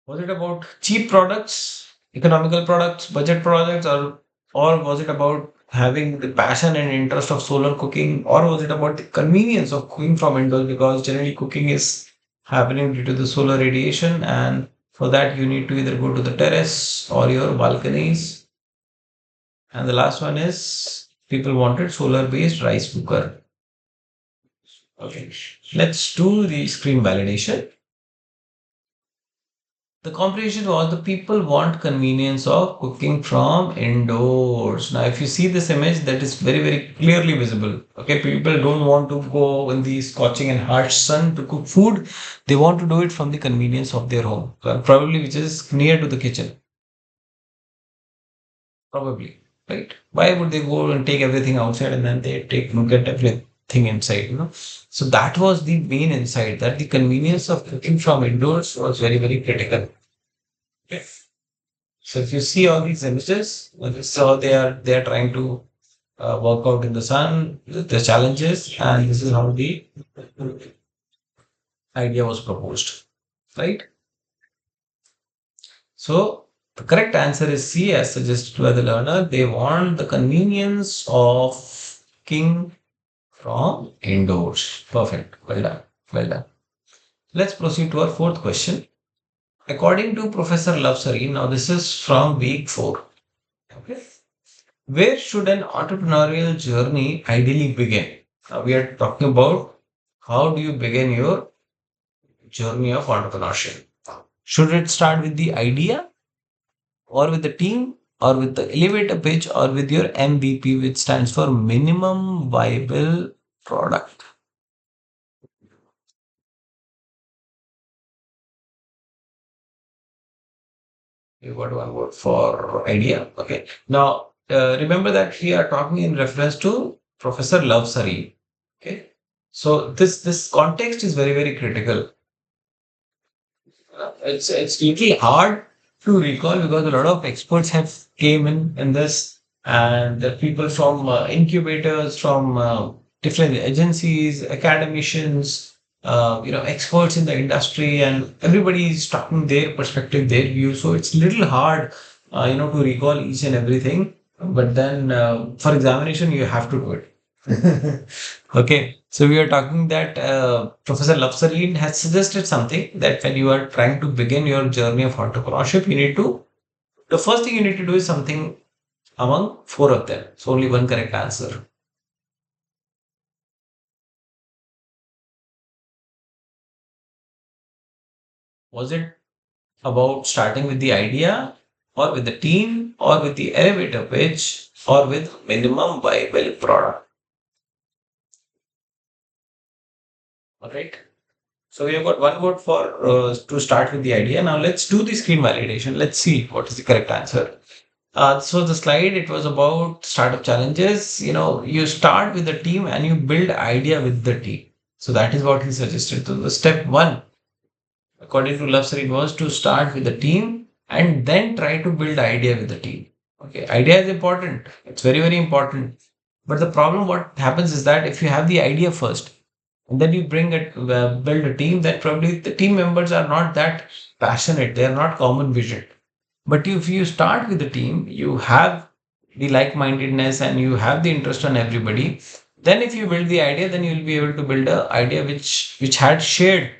Was it about cheap products, economical products, budget products, or was it about having the passion and interest of solar cooking, or was it about the convenience of cooking from indoors? Because generally cooking is happening due to the solar radiation, and for that you need to either go to the terrace or your balconies. And the last one is people wanted solar-based rice cooker. Okay, let's do the screen validation. The comprehension was the people want convenience of cooking from indoors. Now, if you see this image, that is very, very clearly visible. Okay, people don't want to go in the scorching and harsh sun to cook food. They want to do it from the convenience of their home, probably which is near to the kitchen. Probably, right? Why would they go and take everything outside and then they take look at everything inside? So that was the main insight that the convenience of cooking from indoors was very, very critical. Okay. So if you see all these images, this is how they are trying to work out in the sun, the challenges, and this is how the idea was proposed, right? So the correct answer is C, as suggested by the learner. They want the convenience of cooking from indoors. Perfect. Well done. Well done. Let's proceed to our fourth question. According to Professor Lavsari, now this is from week 4. Okay. Where should an entrepreneurial journey ideally begin? Now we are talking about how do you begin your journey of entrepreneurship? Should it start with the idea or with the team or with the elevator pitch or with your MVP, which stands for minimum viable product? You got one word for idea. Okay. Now, remember that we are talking in reference to Professor Lavsari. Okay. So this context is very, very critical. It's little hard to recall because a lot of experts have came in this, and the people from incubators, from different agencies, academicians, experts in the industry, and everybody is talking their perspective, their view. So it's little hard, to recall each and everything. But then for examination, you have to do it. Okay, so we are talking that Professor Lafsarin has suggested something that when you are trying to begin your journey of entrepreneurship, the first thing you need to do is something among four of them. So only one correct answer. Was it about starting with the idea, or with the team, or with the elevator pitch, or with minimum viable product? All right. So we have got one vote for to start with the idea. Now let's do the screen validation. Let's see what is the correct answer. So the slide, it was about startup challenges. You start with the team and you build idea with the team. So that is what he suggested. So the step one, according to Love was to start with the team and then try to build idea with the team. Okay, idea is important. It's very, very important. But the problem, what happens is that if you have the idea first, and then you bring it, build a team, then probably the team members are not that passionate. They are not common vision. But if you start with the team, you have the like-mindedness and you have the interest on everybody. Then if you build the idea, then you will be able to build a idea which had shared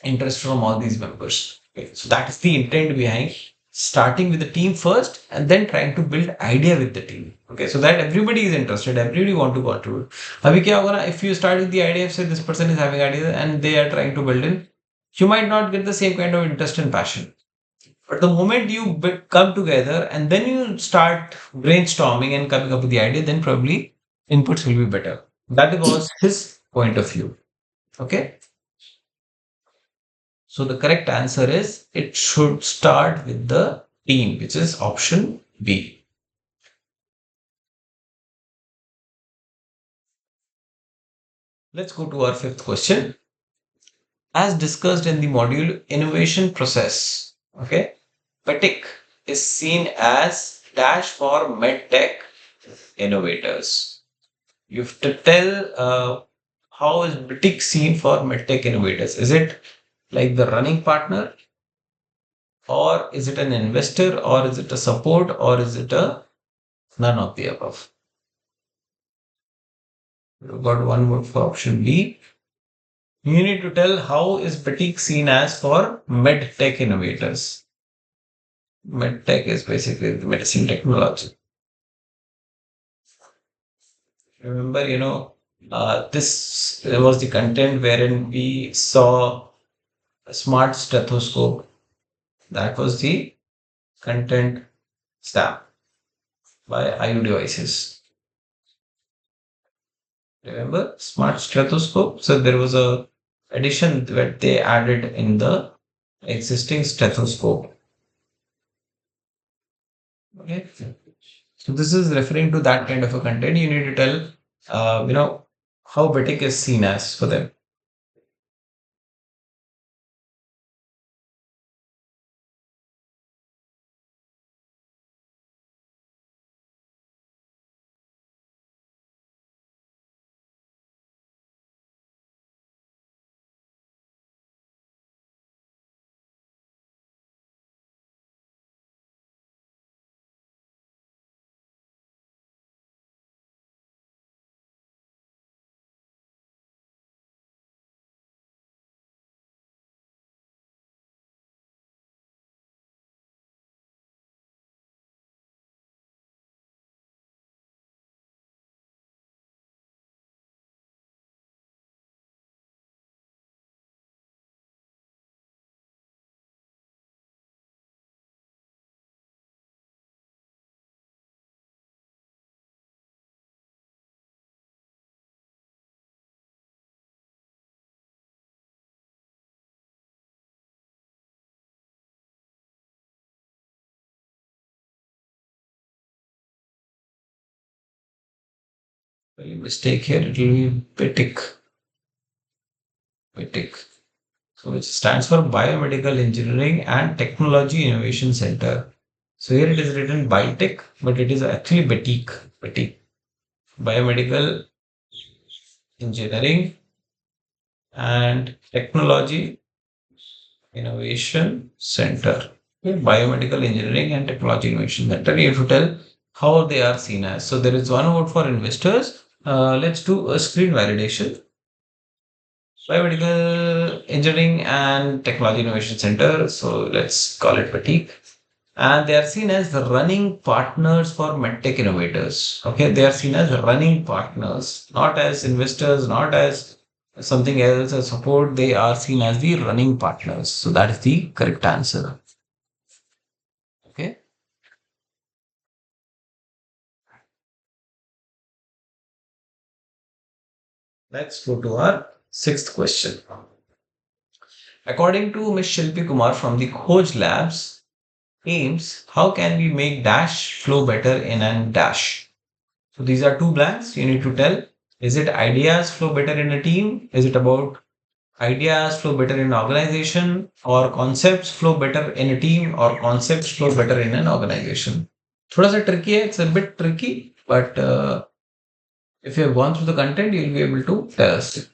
interest from all these members. Okay, so that is the intent behind starting with the team first and then trying to build idea with the team. Okay, so that everybody is interested, everybody want to contribute. Abhi kya hoga na, if you start with the idea, say this person is having idea and they are trying to build in, you might not get the same kind of interest and passion. But the moment you come together and then you start brainstorming and coming up with the idea, then probably inputs will be better. That was his point of view. Okay. So the correct answer is it should start with the team, which is option B. Let's go to our fifth question. As discussed in the module innovation process, okay, PETIC is seen as dash for medtech innovators. You have to tell how is PETIC seen for medtech innovators? Is it like the running partner, or is it an investor, or is it a support, or is it a none of the above? We've got one word for option B. You need to tell how is Batik seen as for medtech innovators. Medtech is basically the medicine technology. Remember, this was the content wherein we saw a smart stethoscope. That was the content stamp by IU devices. Remember smart stethoscope? So there was a addition that they added in the existing stethoscope. Okay. So this is referring to that kind of a content. You need to tell, how Batik is seen as for them. Spelling mistake here. It will be Batik. Batik. So which stands for Biomedical Engineering and Technology Innovation Center. So here it is written Biotech, but it is actually Batik. Batik. Biomedical Engineering and Technology Innovation Center. Okay, Biomedical Engineering and Technology Innovation Center. You have to tell how they are seen as. So there is one word for investors. Let's do a screen validation. Biomedical Engineering and Technology Innovation Center. So let's call it fatigue. And they are seen as the running partners for medtech innovators. Okay, they are seen as running partners, not as investors, not as something else as support. They are seen as the running partners. So that is the correct answer. Okay. Let's go to our sixth question. According to Ms. Shilpi Kumar from the Khoj Labs, aims, how can we make dash flow better in an dash? So these are two blanks. You need to tell, is it ideas flow better in a team? Is it about ideas flow better in an organization, or concepts flow better in a team, or concepts flow better in an organization? थोड़ा सा tricky है, it's a bit tricky, but if you have gone through the content, you'll be able to tell us.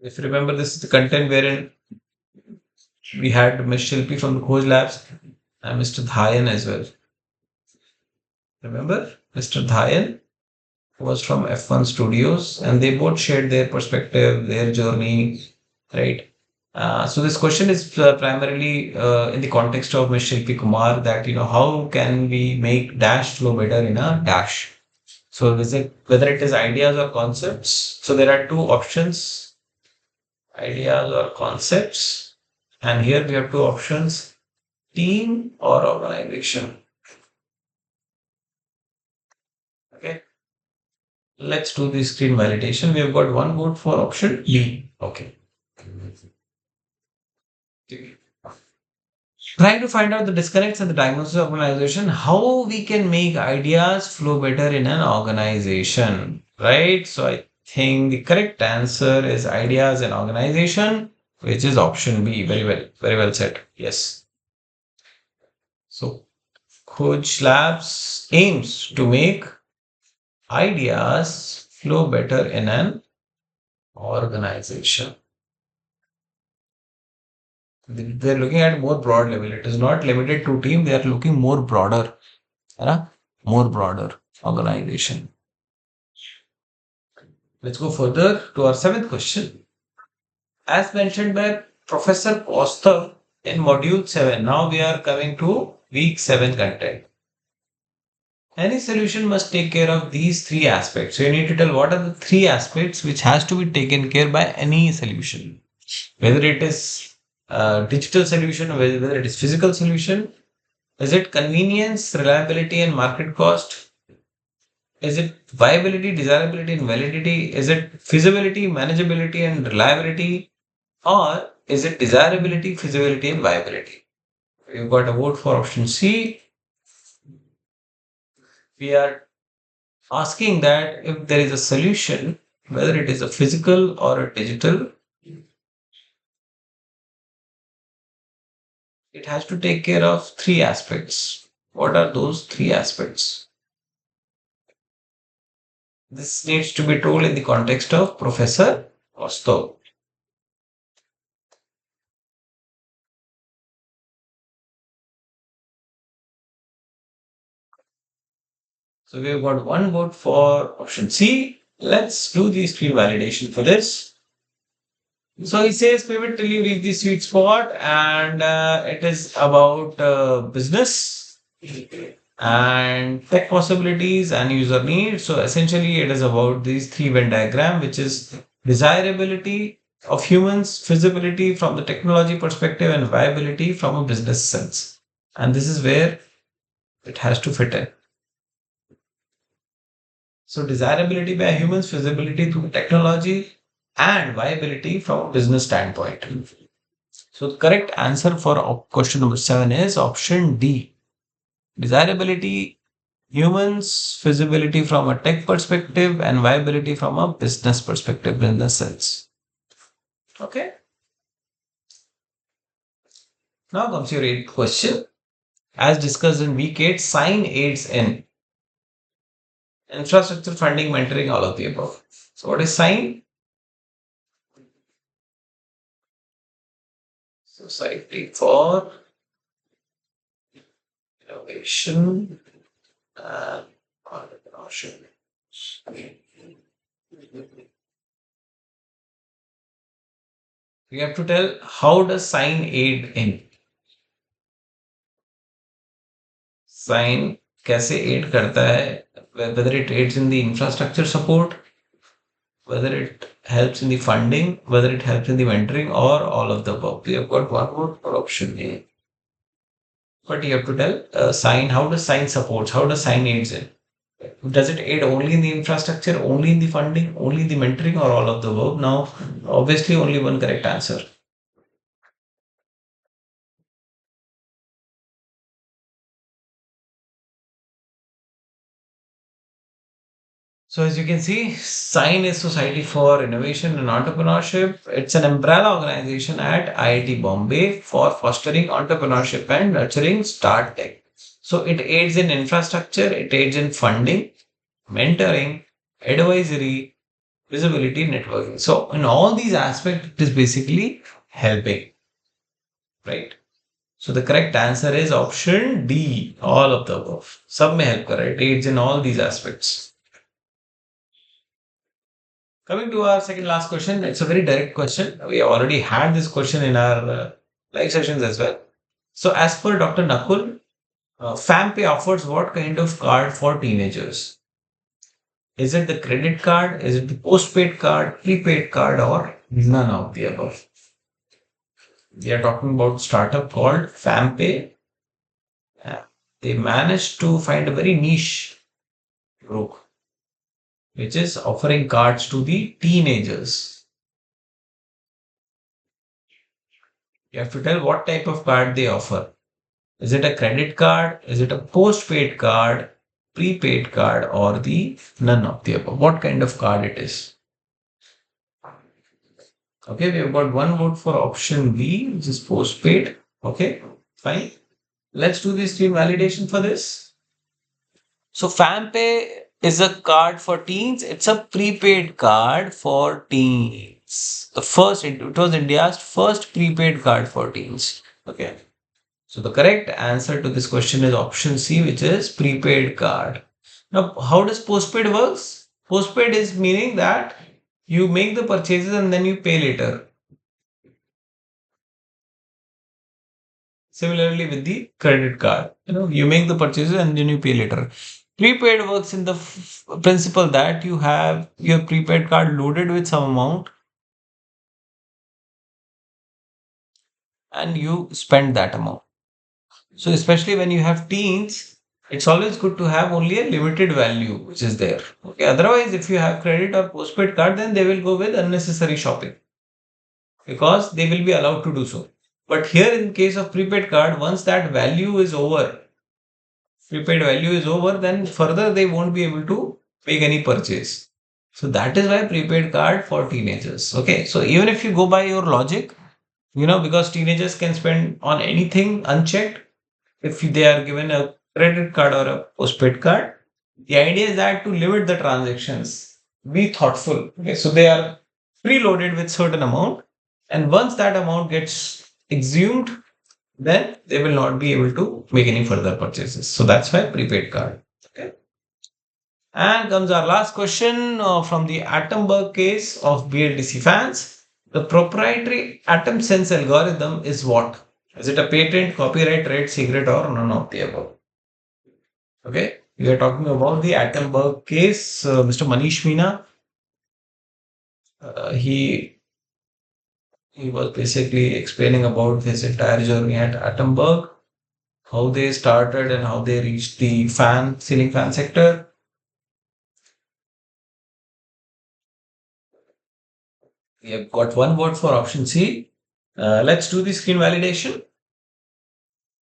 If you remember, this is the content wherein we had Ms. Shilpi from the Khoj Labs and Mr. Dhayan as well. Remember, Mr. Dhayan was from F1 Studios, and they both shared their perspective, their journey, right? So this question is primarily in the context of Ms. Shilpi Kumar, that how can we make dash flow better in a dash? So is it whether it is ideas or concepts? So there are two options: ideas or concepts, and here we have two options: team or organization. Okay, let's do the screen validation. We have got one vote for option B. Okay. Trying to find out the disconnects and the diagnosis of organization, how we can make ideas flow better in an organization, right? So I think the correct answer is ideas and organization, which is option B. Very well said. Yes. So Coach Labs aims to make ideas flow better in an organization. They're looking at more broad level. It is not limited to team. They are looking more broader, है ना? More broader organization. Let's go further to our seventh question. As mentioned by Professor Kostav in module 7, now we are coming to week 7 content. Any solution must take care of these three aspects. So you need to tell what are the three aspects which has to be taken care by any solution. Whether it is a digital solution, whether it is physical solution, is it convenience, reliability, and market cost? Is it viability, desirability, and validity? Is it feasibility, manageability, and reliability? Or is it desirability, feasibility, and viability? You've got a vote for option C. We are asking that if there is a solution, whether it is a physical or a digital, it has to take care of three aspects. What are those three aspects? This needs to be told in the context of Professor Kostov. So we've got one vote for option C. Let's do the screen validation for this. So he says pivot till you reach the sweet spot, and it is about business and tech possibilities and user needs. So essentially, it is about these three Venn diagram, which is desirability of humans, feasibility from the technology perspective, and viability from a business sense. And this is where it has to fit in. So desirability by humans, feasibility through technology, and viability from a business standpoint. So the correct answer for question number 7 is option D. Desirability, humans, feasibility from a tech perspective, and viability from a business perspective, business sense. Okay. Now comes your eighth question. As discussed in week 8, sign aids in infrastructure funding, mentoring, all of the above. So what is sign? Society for Innovation and Entrepreneurship. We have to tell how does sign aid in. Sign कैसे aid करता है, whether it aids in the infrastructure support, whether it helps in the funding, whether it helps in the mentoring, or all of the above. We have got one vote for option A. But you have to tell sign, how does sign supports, how does sign aids in? Does it aid only in the infrastructure, only in the funding, only in the mentoring, or all of the above? Now, obviously, only one correct answer. So as you can see, SIGN is Society for Innovation and Entrepreneurship. It's an umbrella organization at IIT Bombay for fostering entrepreneurship and nurturing start tech. So it aids in infrastructure, it aids in funding, mentoring, advisory, visibility, networking. So in all these aspects, it is basically helping, right? So the correct answer is option D, all of the above. Sub may help, correct? It aids in all these aspects. Coming to our second last question, it's a very direct question. We have already had this question in our live sessions as well. So, as per Dr. Nakul, FamPay offers what kind of card for teenagers? Is it the credit card? Is it the postpaid card, prepaid card, or none of the above? We are talking about startup called FamPay. Uh, They managed to find a very niche group, which is offering cards to the teenagers. You have to tell what type of card they offer. Is it a credit card? Is it a postpaid card, prepaid card, or the none of the above? What kind of card it is? Okay, we have got one vote for option B, which is postpaid. Okay, fine. Let's do the screen validation for this. So FamPay is a card for teens. It's a prepaid card for teens. It was India's first prepaid card for teens. Okay. So the correct answer to this question is option C, which is prepaid card. Now, how does postpaid works? Postpaid is meaning that you make the purchases and then you pay later. Similarly with the credit card, you make the purchases and then you pay later. Prepaid works in the principle that you have your prepaid card loaded with some amount and you spend that amount. So especially when you have teens, it's always good to have only a limited value which is there. Okay. Otherwise, if you have credit or postpaid card, then they will go with unnecessary shopping because they will be allowed to do so. But here in case of prepaid card, once that value is over, prepaid value is over, then further they won't be able to make any purchase. So that is why prepaid card for teenagers. Okay. So even if you go by your logic, because teenagers can spend on anything unchecked, if they are given a credit card or a postpaid card, the idea is that to limit the transactions, be thoughtful. Okay, so they are preloaded with certain amount, and once that amount gets exhumed, then they will not be able to make any further purchases. So that's why prepaid card. Okay. And comes our last question from the Atomberg case of BLDC fans. The proprietary atom sense algorithm is what? Is it a patent, copyright, trade secret, or none of the above? Okay, we are talking about the Atomberg case. Mr. Manish Meena, he was basically explaining about his entire journey at Atomberg, how they started and how they reached the ceiling fan sector. We have got one vote for option C. Let's do the screen validation.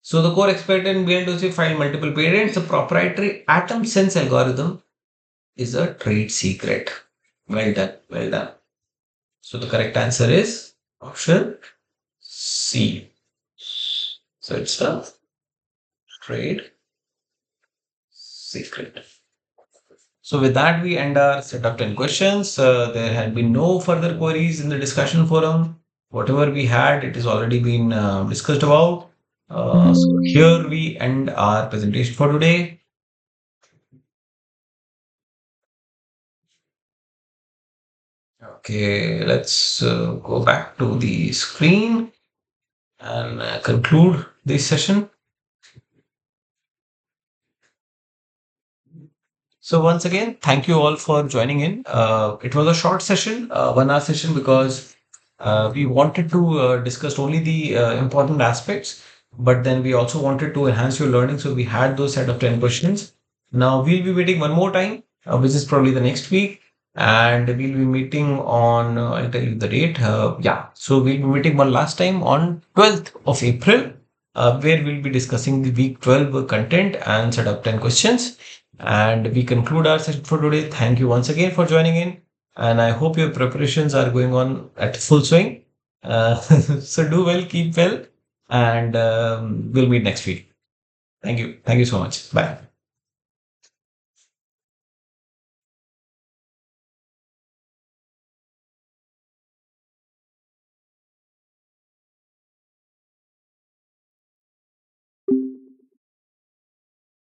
So the core expectant BLDC filed multiple patents. The proprietary atom sense algorithm is a trade secret. Well done, well done. So the correct answer is option C. So it's a trade secret. So with that, we end our set of 10 questions. There had been no further queries in the discussion forum. Whatever we had, it has already been discussed about. So here we end our presentation for today. Okay, let's go back to the screen and conclude this session. So once again, thank you all for joining in. It was a short session, 1 hour session, because we wanted to discuss only the important aspects, but then we also wanted to enhance your learning. So we had those set of 10 questions. Now we'll be meeting one more time, which is probably the next week. And we'll be meeting on, I'll tell you the date. Yeah. So we'll be meeting one last time on 12th of April, where we'll be discussing the week 12 content and set up 10 questions. And we conclude our session for today. Thank you once again for joining in. And I hope your preparations are going on at full swing. So do well, keep well, and we'll meet next week. Thank you. Thank you so much. Bye.